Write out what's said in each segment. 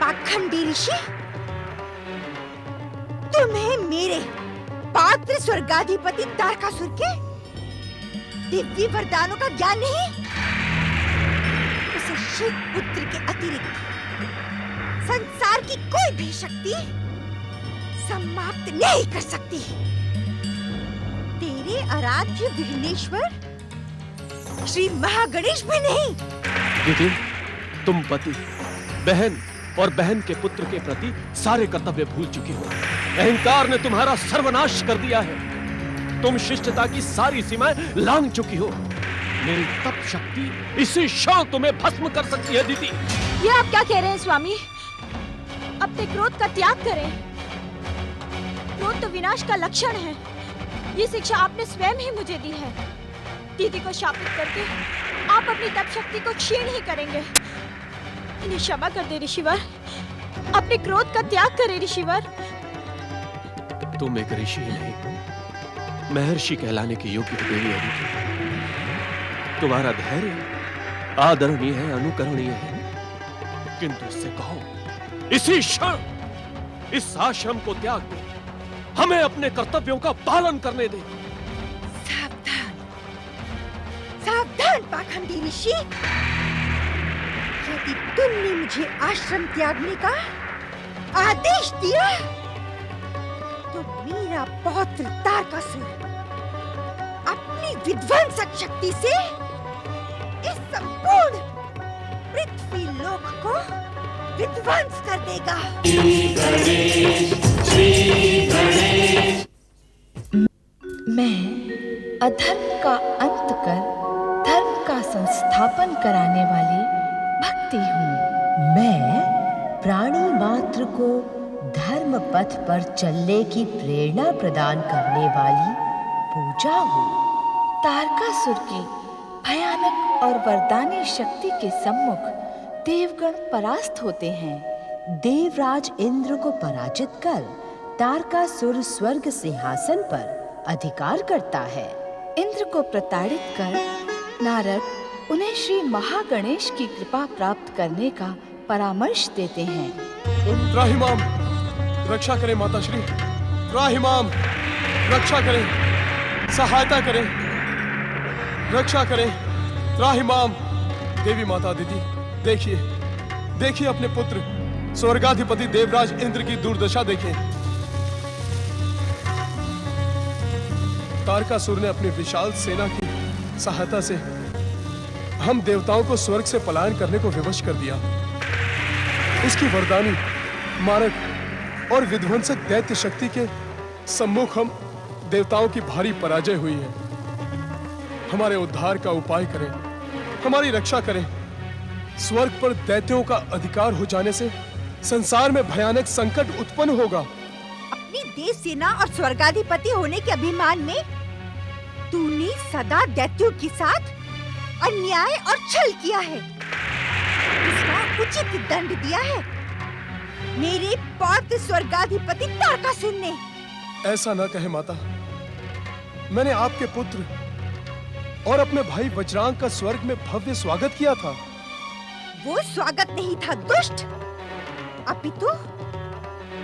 पाखंडी ऋषि, तुम्हें मेरे पात्र स्वर्गाधिपति तारकासुर के दिव्य वरदानों का ज्ञान नहीं? उसे शिव पुत्र के अतिरिक्त संसार की कोई भी शक्ति समाप्त नहीं कर सकती। तेरे आराध्य विघ्नेश्वर श्री महागणेश भी नहीं। दीदी, तुम पति, बहन और बहन के पुत्र के प्रति सारे कर्तव्य भूल चुकी हो। अहंकार ने तुम्हारा सर्वनाश कर दिया है। तुम शिष्टता की सारी सीमाएं लांघ चुकी हो। मेरी तप शक्ति इसी क्षण तुम्हें भस्म कर सकती है दीदी। ये आप क्या कह रहे हैं स्वामी? अपने क्रोध का त्याग करें। क्रोध तो विनाश का लक्षण है। ये शिक्षा आपने स्वयं ही मुझे दी है। दीदी को शापित करके आप अपनी तप शक्ति को क्षीण ही करेंगे। इन्हें क्षमा कर दे ऋषिवर। अपने क्रोध का त्याग करें ऋषिवर। तुम एक ऋषि नहीं, महर्षि कहलाने के योग्य हो गई अदिति। तुम्हारा धैर्य आदरणीय है, अनुकरणीय है, किंतु इससे कहो इसी क्षण इस आश्रम को त्याग दे, हमें अपने कर्तव्यों का पालन करने दे। सावधान, सावधान पाखंडी ऋषि। यदि तुमने मुझे आश्रम त्यागने का आदेश दिया तो मेरा पौत्र तारकासुर अपनी विध्वंसक शक्ति से इस संपूर्ण पृथ्वी लोक को विध्वंस कर देगा। मैं अधर्म का अंत कर धर्म का संस्थापन कराने वाली भक्ति हूँ। मैं प्राणी मात्र को धर्म पथ पर चलने की प्रेरणा प्रदान करने वाली पूजा हूँ। तारकासुर की भयानक और वरदानी शक्ति के सम्मुख देवगण परास्त होते हैं। देवराज इंद्र को पराजित कर तारकासुर स्वर्ग सिंहासन पर अधिकार करता है। इंद्र को प्रताड़ित कर नारद उन्हें श्री महागणेश की कृपा प्राप्त करने का परामर्श देते हैं। त्राहिमाम, रक्षा करें माताश्री। त्राहिमाम, रक्षा करें, सहायता करें, रक्षा करें। त्राहिमाम। देवी माता अदिति, देखिए, देखिए अपने पुत्र स्वर्गाधिपति देवराज इंद्र की दुर्दशा देखिए। तारकासुर ने अपनी विशाल सेना की सहायता से हम देवताओं को स्वर्ग से पलायन करने को विवश कर दिया। उसकी वरदानी, मारक और विध्वंसक दैत्य शक्ति के सम्मुख हम देवताओं की भारी पराजय हुई है। हमारे उद्धार का उपाय करें, हमारी रक्षा करें। स्वर्ग पर दैत्यों का अधिकार हो जाने से संसार में भयानक संकट उत्पन्न होगा। अपनी देव सेना और स्वर्गाधिपति होने के अभिमान में तूने सदा दैत्यों के साथ अन्याय और छल किया है। इसका उचित दंड दिया है मेरे पौत्र स्वर्गाधिपति तारकासुर ने। ऐसा न कहे माता। मैंने आपके पुत्र और अपने भाई वज्रांग का स्वर्ग में भव्य स्वागत किया था। वो स्वागत नहीं था दुष्ट, अपितु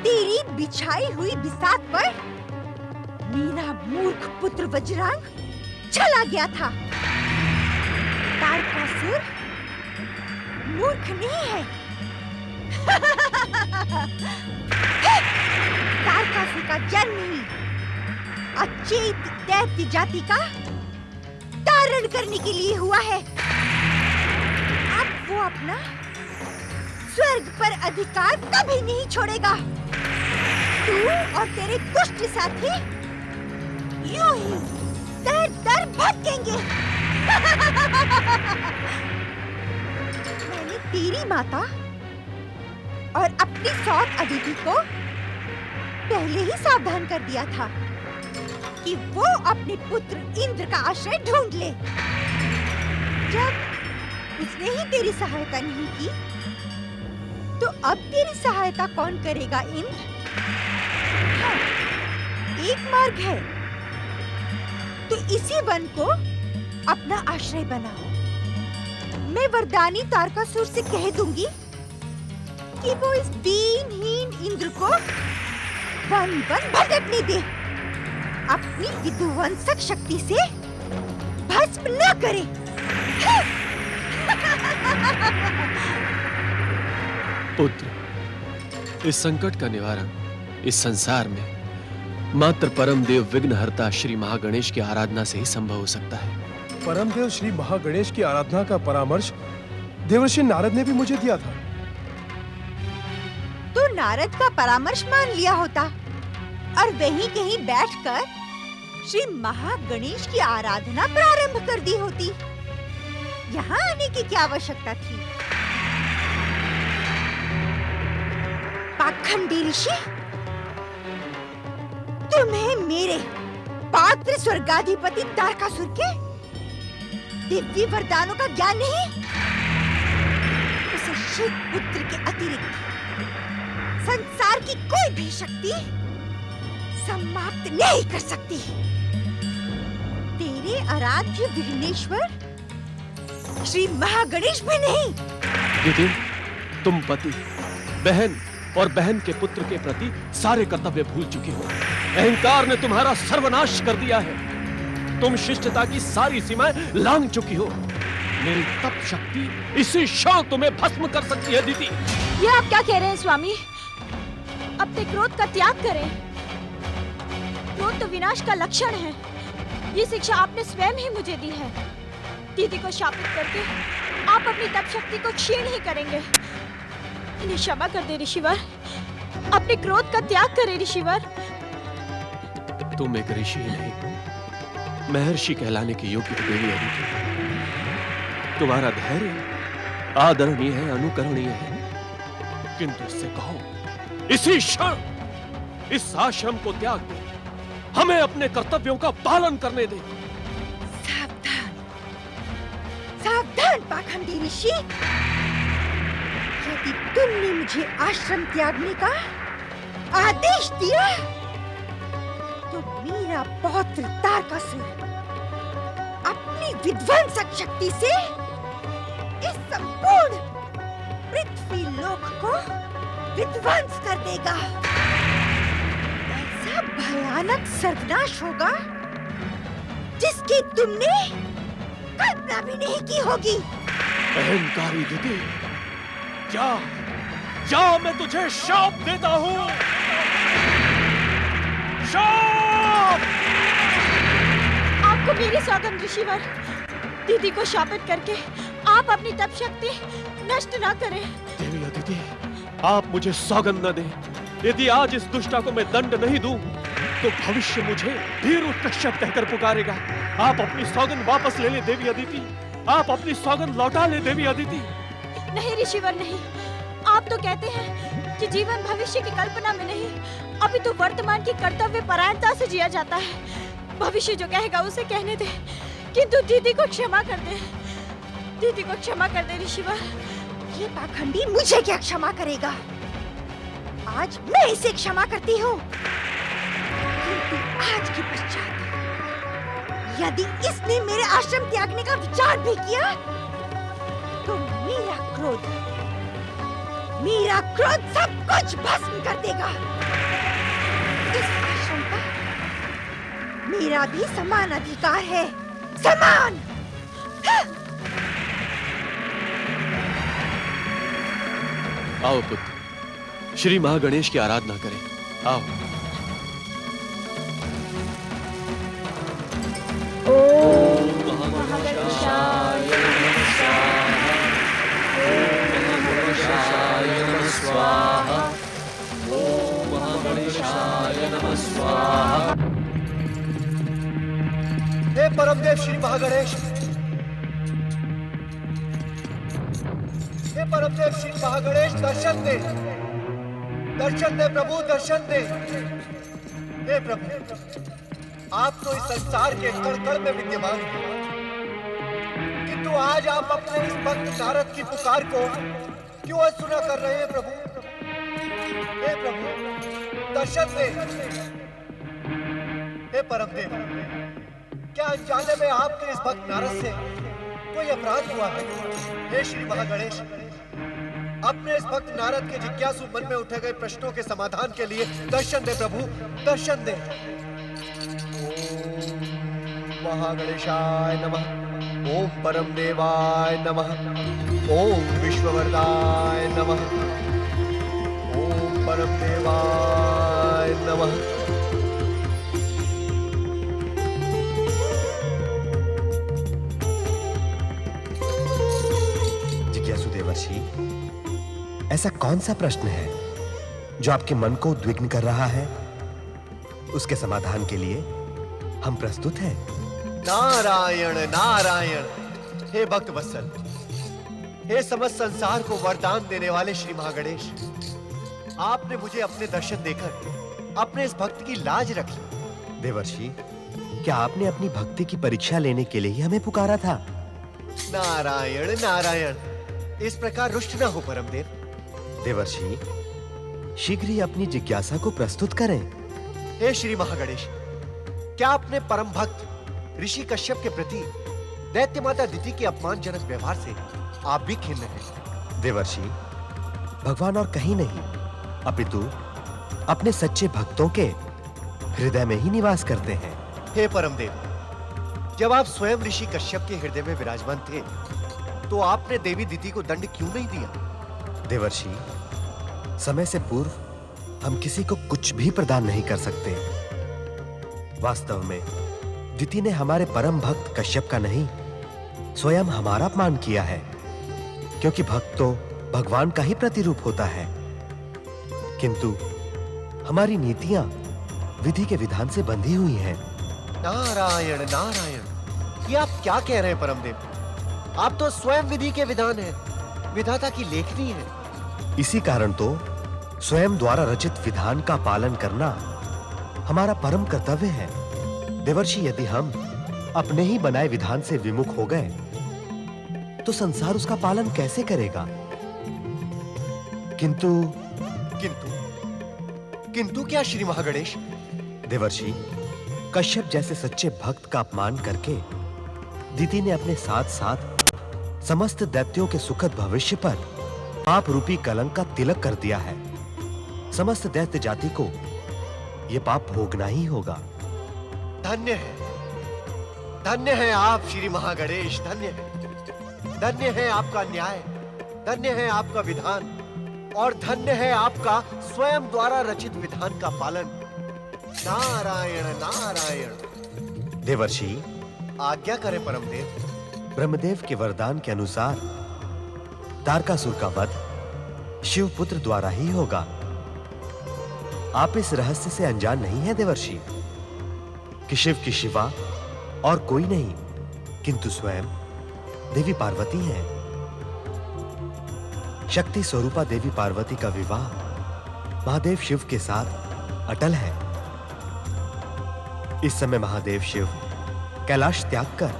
तेरी बिछाई हुई बिसात पर मेरा मूर्ख पुत्र वज्रांग चला गया था। तारकासुर मूर्ख नहीं है। तारकासुर का जन्म ही अचेत दैत्य जाति का तारण करने के लिए हुआ है। अब वो अपना स्वर्ग पर अधिकार कभी नहीं छोड़ेगा। तू और तेरे दुष्ट साथी यूं ही दर दर भटकेंगे। मैंने तेरी माता और अपनी सौत अदिति को पहले ही सावधान कर दिया था कि वो अपने पुत्र इंद्र का आश्रय ढूंढ ले। जब उसने ही तेरी सहायता नहीं की, तो अब तेरी सहायता कौन करेगा इंद्र? हाँ, एक मार्ग है। तो इसी वन को अपना आश्रय बनाओ। मैं वरदानी तारकासुर से कह दूंगी कि वो इस दीनहीन इंद्र को वन वन भटकने दे, अपनी विध्वंसक शक्ति से भस्म न करे। पुत्र, इस संकट का निवारण इस संसार में मात्र परम देव विघ्नहर्ता श्री महागणेश की आराधना से ही संभव हो सकता है। परमदेव श्री महागणेश की आराधना का परामर्श देवर्षि नारद ने भी मुझे दिया था। तो नारद का परामर्श मान लिया होता और वहीं कहीं बैठकर श्री महागणेश की आराधना प्रारंभ कर दी होती। यहाँ आने की क्या आवश्यकता थी? पाखंडी ऋषि, तुम्हें मेरे पात्र स्वर्गाधिपति तारकासुर के दिव्य वरदानों का ज्ञान नहीं? उसे शिव पुत्र के अतिरिक्त संसार की कोई भी शक्ति समाप्त नहीं कर सकती। तेरे आराध्य विघ्नेश्वर श्री महागणेश भी नहीं। दीदी, तुम पति, बहन और बहन के पुत्र के प्रति सारे कर्तव्य भूल चुके हो। अहंकार ने तुम्हारा सर्वनाश कर दिया है। तुम शिष्टता की सारी सीमाएं लांघ चुकी हो। मेरी तप शक्ति इसी क्षण तुम्हें भस्म कर सकती है दीदी। ये आप क्या कह रहे हैं स्वामी? अपने क्रोध का त्याग करें। क्रोध तो विनाश का लक्षण है। ये शिक्षा आपने स्वयं ही मुझे दी है। दीदी को शापित करके आप अपनी तप शक्ति को क्षीण ही करेंगे। इन्हें क्षमा कर दे ऋषिवर। अपने क्रोध का त्याग करें ऋषिवर। तुम एक ऋषि नहीं, महर्षि कहलाने के योग्य तो देवी अदिति। तुम्हारा धैर्य आदरणीय है, अनुकरणीय है, किंतु इससे कहो इसी क्षण इस आश्रम को त्याग दे, हमें अपने कर्तव्यों का पालन करने दे। सावधान, सावधान पाखंडी ऋषि। यदि तुमने मुझे आश्रम त्यागने का आदेश दिया तो मेरा पौत्र तारकासुर अपनी विध्वंसक शक्ति से इस संपूर्ण पृथ्वी लोक को विध्वंस कर देगा। ऐसा भयानक सर्वनाश होगा जिसकी तुमने कल्पना भी नहीं की होगी। अहंकारी दीदी, जा मैं तुझे शाप देता हूँ। शाप! आपको मेरी सौगंध ऋषिवर। दीदी को शापित करके आप अपनी तप शक्ति नष्ट ना करें। देवी अदिति, आप मुझे सौगंध न दें। यदि आज इस दुष्टा को मैं दंड नहीं दूं, तो भविष्य मुझे भीरु कश्यप कहकर पुकारेगा। आप अपनी सौगंध वापस ले ले देवी अदिति। आप अपनी सौगंध लौटा ले देवी अदिति। नहीं ऋषिवर नहीं। आप तो कहते हैं कि जीवन भविष्य की कल्पना में नहीं, अभी तो वर्तमान की कर्तव्य परायणता से जिया जाता है। भविष्य जो कहेगा उसे कहने दे, किंतु दीदी को क्षमा कर दे। दीदी को क्षमा कर दे ऋषिवर। ये पाखंडी मुझे क्या क्षमा करेगा? आज मैं इसे क्षमा करती हूँ, किंतु आज के पश्चात यदि इसने मेरे आश्रम त्यागने का विचार भी किया तो मेरा क्रोध सब कुछ भस्म कर देगा। इस आश्रम पर मेरा भी समान अधिकार है, समान। आओ पुत्र, श्री महागणेश की आराधना करें। आओ। हे परमदेव श्री महागणेश, हे परमदेव श्री महागणेश, दर्शन दे, दर्शन दे प्रभु, दर्शन दे। हे प्रभु, आप तो इस संसार के कण कण में विद्यमान हैं, किंतु आज आप अपने इस भक्त नारद की पुकार को क्यों अनसुना कर रहे हैं प्रभु? हे प्रभु, दर्शन दे। हे परमदेव, क्या अनजाने में आपके इस भक्त नारद से कोई अपराध हुआ है? हे श्री महागणेश, अपने इस भक्त नारद के जिज्ञासु मन में उठे गए प्रश्नों के समाधान के लिए दर्शन दे प्रभु, दर्शन दे। ओम महागणेशाय नमः, ओम परम देवाय नमः, ओम विश्ववरदाय नमः, ओम परम देवाय नमः। जिज्ञासु देवर्षि, ऐसा कौन सा प्रश्न है जो आपके मन को उद्विग्न कर रहा है? उसके समाधान के लिए हम प्रस्तुत हैं। नारायण नारायण। हे भक्त वत्सल, हे समस्त संसार को वरदान देने वाले श्री महागणेश, आपने मुझे अपने दर्शन देकर अपने इस भक्त की लाज रख ली। देवर्षि, क्या आपने अपनी भक्ति की परीक्षा लेने के लिए ही हमें पुकारा था? नारायण नारायण, इस प्रकार रुष्ट ना हो परमदेव। देवर्षि, शीघ्र ही अपनी जिज्ञासा को प्रस्तुत करें। हे श्री महागणेश, क्या आपने परम भक्त ऋषि कश्यप के प्रति दैत्य माता दिति के अपमानजनक व्यवहार से आप भी खिन्न हैं? देवर्षि, भगवान और कहीं नहीं अपितु अपने सच्चे भक्तों के हृदय में ही निवास करते हैं। हे परमदेव, जब आप स्वयं ऋषि कश्यप के हृदय में विराजमान थे तो आपने देवी दिति को दंड क्यों नहीं दिया? देवर्षि, समय से पूर्व हम किसी को कुछ भी प्रदान नहीं कर सकते। वास्तव में दिति ने हमारे परम भक्त कश्यप का नहीं, स्वयं हमारा अपमान किया है, क्योंकि भक्त तो भगवान का ही प्रतिरूप होता है। किंतु हमारी नीतियां विधि के विधान से बंधी हुई हैं। नारायण नारायण, ये आप क्या कह रहे हैं परमदेव? आप तो स्वयं विधि के विधान हैं, विधाता की लेखनी है। इसी कारण तो स्वयं द्वारा रचित विधान का पालन करना हमारा परम कर्तव्य है। देवर्षि, यदि हम अपने ही बनाए विधान से विमुख हो गए तो संसार उसका पालन कैसे करेगा? किंतु किंतु क्या श्री महागणेश? देवर्षि, कश्यप जैसे सच्चे भक्त का अपमान करके दिति ने अपने साथ साथ समस्त दैत्यों के सुखद भविष्य पर पाप रूपी कलंक का तिलक कर दिया है। समस्त दैत्य जाति को यह पाप भोगना ही होगा। धन्य है आप श्री महागणेश, धन्य है आपका न्याय, धन्य है आपका विधान, और धन्य है आपका स्वयं द्वारा रचित विधान का पालन। नारायण नारायण। देवर्षि, आज्ञा करें परमदेव। ब्रह्मदेव के वरदान के अनुसार तारकासुर का वध शिव पुत्र द्वारा ही होगा। आप इस रहस्य से अनजान नहीं है देवर्षि कि शिव की शिवा और कोई नहीं किंतु स्वयं देवी पार्वती है। शक्ति स्वरूपा देवी पार्वती का विवाह महादेव शिव के साथ अटल है। इस समय महादेव शिव कैलाश त्याग कर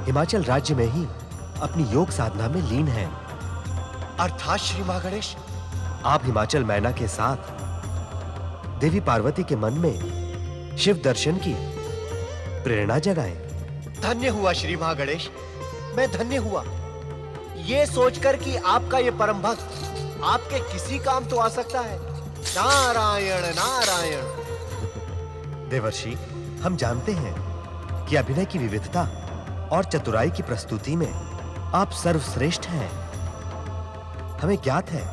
हिमाचल राज्य में ही अपनी योग साधना में लीन हैं। अर्थात श्री महागणेश, आप हिमाचल मैना के साथ देवी पार्वती के मन में शिव दर्शन की प्रेरणा जगाएं। धन्य हुआ श्री महागणेश, मैं धन्य हुआ ये सोचकर कि आपका ये परम भक्त आपके किसी काम तो आ सकता है। नारायण नारायण। देवर्षि, हम जानते हैं कि अभिनय की विविधता और चतुराई की प्रस्तुति में आप सर्वश्रेष्ठ हैं। हमें ज्ञात है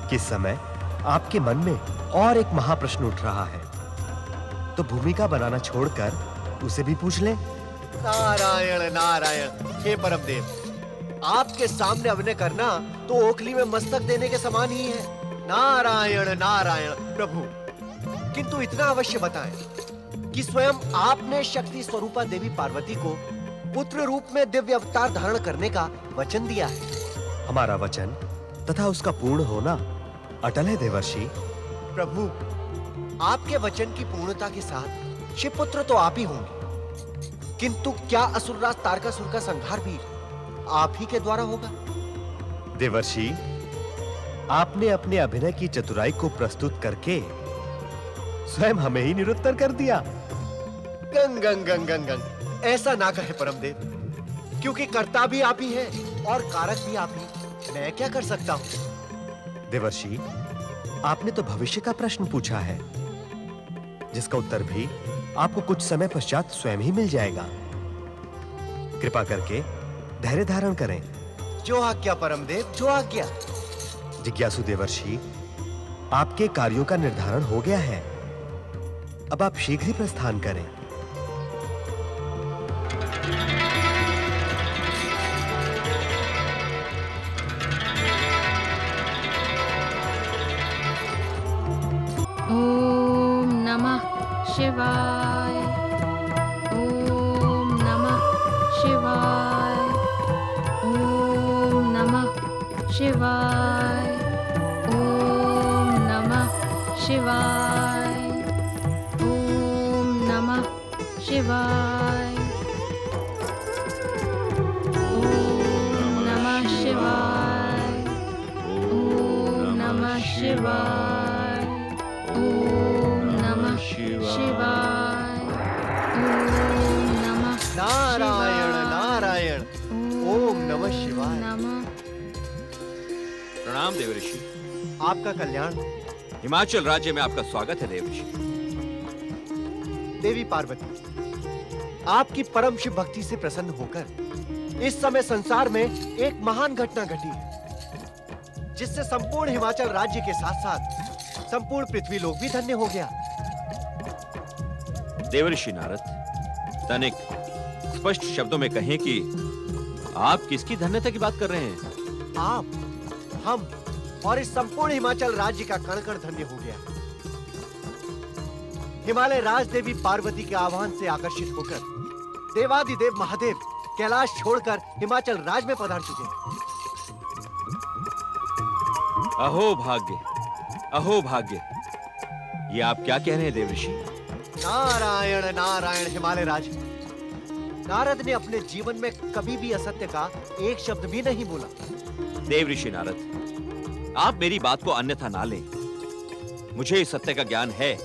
कि इस समय आपके मन में और एक महाप्रश्न उठ रहा है, तो भूमिका बनाना छोड़कर उसे भी पूछ लें। नारायण नारायण। हे परमदेव, आपके सामने अभिनय करना तो ओखली में मस्तक देने के समान ही है। नारायण नारायण। प्रभु, किंतु इतना अवश्य बताएं कि स्वयं आपने शक्ति स्वरूपा देवी पार्वती को पुत्र रूप में दिव्य अवतार धारण करने का वचन दिया है। हमारा वचन तथा उसका पूर्ण होना अटल है देवर्षि। प्रभु, आपके वचन की पूर्णता के साथ शिवपुत्र तो आप ही होंगे, किंतु क्या असुरराज तारकासुर का संहार भी आप ही के द्वारा होगा? देवर्षि, आपने अपने अभिनय की चतुराई को प्रस्तुत करके स्वयं हमें ही निरुत्तर कर दिया। गंग गंग गंग गंग गंग। ऐसा ना कहे परमदेव, क्योंकि कर्ता भी आप ही हैं और कारक भी आप ही। मैं क्या कर सकता हूँ? देवर्षि, आपने तो भविष्य का प्रश्न पूछा है, जिसका उत्तर भी आपको कुछ समय पश्चात स्वयं ही मिल जाएगा। कृपा करके धैर्य धारण करें। जो आज्ञा परमदेव, जो आज्ञा। जिज्ञासु देवर्षि, आपके कार्यों का निर्धारण हो गया है। अब आप शीघ्र ही प्रस्थान करें। ओम नमः शिवाय। ओम नमः शिवाय। ओम नमः शिवाय। ओम नमः शिवाय। ओम नमः शिवाय। ओम नमः शिवाय। ओम नमः शिवाय। ओम नमः शिवाय। ओम नमः नारायण नारायण। ओम नमः शिवाय। नमः। प्रणाम देवऋषि। आपका कल्याण। हिमाचल राज्य में आपका स्वागत है देवऋषि। देवी पार्वती, आपकी परम शिव भक्ति से प्रसन्न होकर इस समय संसार में एक महान घटना घटी है, जिससे संपूर्ण हिमाचल राज्य के साथ साथ संपूर्ण पृथ्वी लोक भी धन्य हो गया। देवऋषि नारद, तनिक स्पष्ट शब्दों में कहें कि आप किसकी धन्यता की बात कर रहे हैं? आप, हम और इस संपूर्ण हिमाचल राज्य का कण कण धन्य हो गया। हिमालय राज देवी पार्वती के आह्वान से आकर्षित होकर देवादिदेव महादेव कैलाश छोड़कर हिमाचल राज में पधार चुके हैं। अहो भाग्य, अहो भाग्य। ये आप क्या कह रहे हैं देवऋषि? नारायण नारायण। हिमालय राज, नारद ने अपने जीवन में कभी भी असत्य का एक शब्द भी नहीं बोला। देवऋषि नारद, आप मेरी बात को अन्यथा ना लें। मुझे इस सत्य का ज्ञान है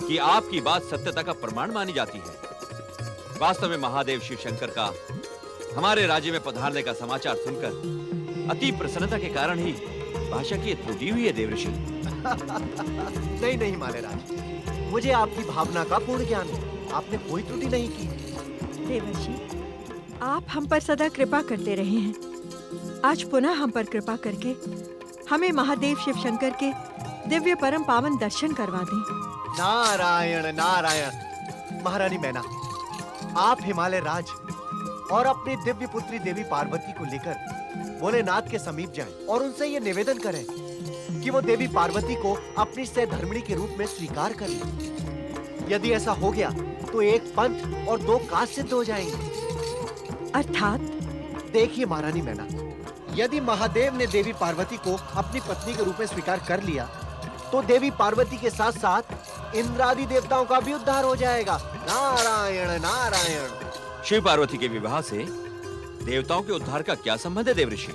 कि आपकी बात सत्यता का प्रमाण मानी जाती है। वास्तव में महादेव शिव शंकर का हमारे राज्य में पधारने का समाचार सुनकर अति प्रसन्नता के कारण ही भाषा की त्रुटि हुई है देवऋषि। नहीं नहीं हिमालय राज, मुझे आपकी भावना का पूर्ण ज्ञान है। आपने कोई त्रुटि नहीं की। देवर्षि, आप हम पर सदा कृपा करते रहे हैं। आज पुनः हम पर कृपा करके हमें महादेव शिव शंकर के दिव्य परम पावन दर्शन करवा दें। नारायण नारायण। महारानी मैना, आप हिमालय राज और अपनी दिव्य पुत्री देवी पार्वती को लेकर भोलेनाथ के समीप जाएं और उनसे ये निवेदन करें कि वो देवी पार्वती को अपनी सहधर्मिणी के रूप में स्वीकार कर लें। यदि ऐसा हो गया तो एक पंथ और दो काज सिद्ध हो जाएंगे। अर्थात? देखिए महारानी मैना, यदि महादेव ने देवी पार्वती को अपनी पत्नी के रूप में स्वीकार कर लिया तो देवी पार्वती के साथ साथ इंद्रादि देवताओं का भी उद्धार हो जाएगा। नारायण नारायण। शिव पार्वती के विवाह से देवताओं के उद्धार का क्या संबंध है देवऋषि?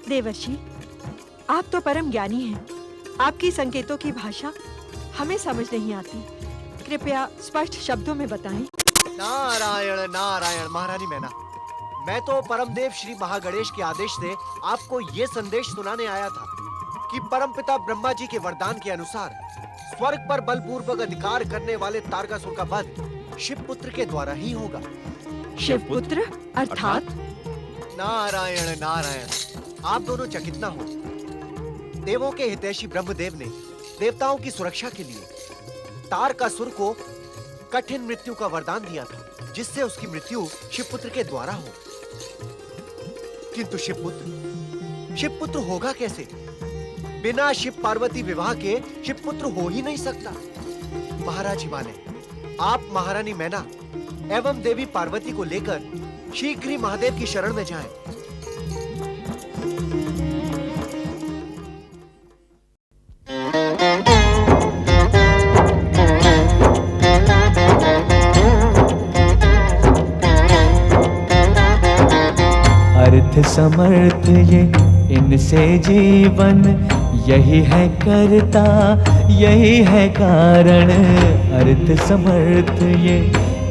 देवर्षि, आप तो परम ज्ञानी हैं। आपकी संकेतों की भाषा हमें समझ नहीं आती। कृपया स्पष्ट शब्दों में बताएं। नारायण नारायण। महारानी मैना, मैं तो परमदेव श्री महागणेश के आदेश से आपको ये संदेश सुनाने आया था कि परमपिता ब्रह्मा जी के वरदान के अनुसार स्वर्ग पर बलपूर्वक अधिकार करने वाले तारकासुर का वध शिवपुत्र के द्वारा ही होगा। शिवपुत्र अर्थात? नारायण नारायण। आप दोनों चकित न हो। देवों के हितैषी ब्रह्मदेव ने देवताओं की सुरक्षा के लिए तारकासुर को कठिन मृत्यु का वरदान दिया था, जिससे उसकी मृत्यु शिवपुत्र के द्वारा हो। किंतु शिवपुत्र होगा कैसे? बिना शिव पार्वती विवाह के शिवपुत्र हो ही नहीं सकता। महाराज हिमालय, आप महारानी मैना एवं देवी पार्वती को लेकर शीघ्र ही महादेव की शरण में जाएं। अर्थ समर्थ ये इनसे जीवन, यही है करता यही है कारण। अर्थ समर्थ ये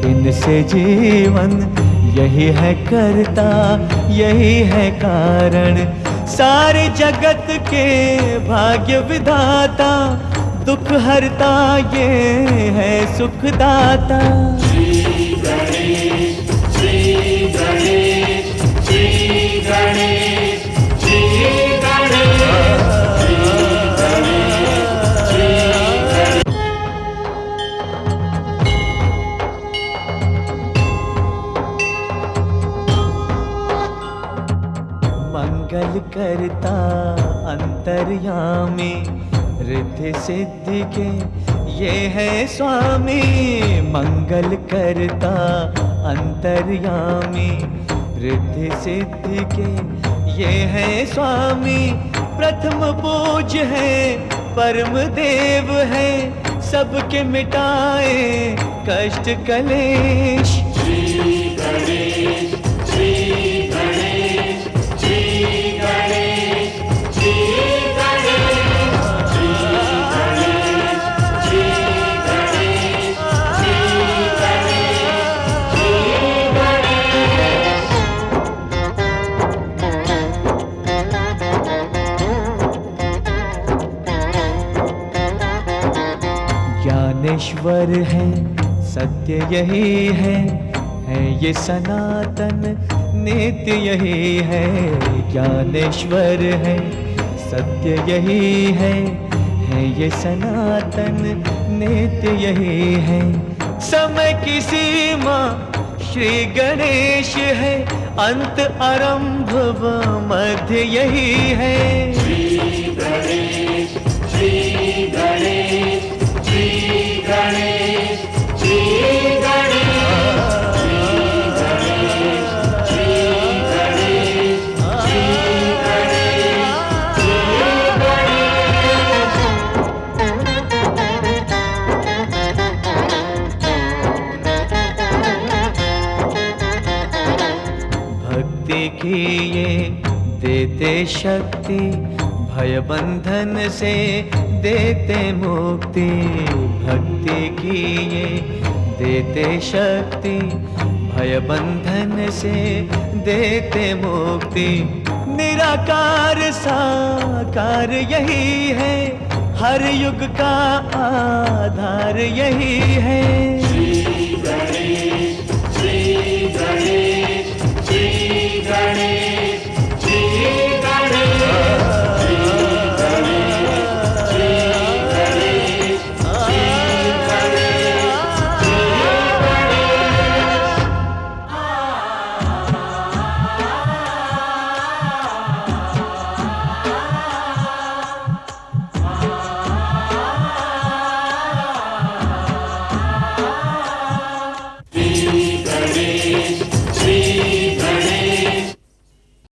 इनसे जीवन, यही है करता यही है कारण। सारे जगत के भाग्य विधाता, दुख हरता ये है सुखदाता। श्री गणेश, श्री गणेश, श्री गणेश, श्री गणेश, श्री गणेश, श्री गणेश। मंगल करता अंतर्यामी, रिद्धि सिद्धि के ये है स्वामी। मंगल करता अंतर्यामी, रिद्धि सिद्धि के ये है स्वामी। प्रथम पूज्य है, परम देव है, सबके मिटाए कष्ट कलेश। श्री गणेश, श्री गणेश, श्री गणेश, श्री गणेश, श्री गणेश, श्री गणेश, श्री गणेश, श्री गणेश। ज्ञानेश्वर है, सत्य यही है ये सनातन नित्य यही है। ज्ञानेश्वर है, सत्य यही है ये सनातन नित्य यही है। समय की सीमा श्री गणेश है, अंत आरंभ व मध्य यही है। श्री गणेश, श्री गणेश, श्री गणेश, श्री गणेश, श्री गणेश, श्री गणेश, श्री गणेश, श्री गणेश। भक्ति की ये देते शक्ति, भय बंधन से देते मुक्ति। भक्ति की ये देते शक्ति, भय बंधन से देते मुक्ति। निराकार साकार यही है, हर युग का आधार यही है। श्री गणेश, श्री गणेश, श्री गणेश।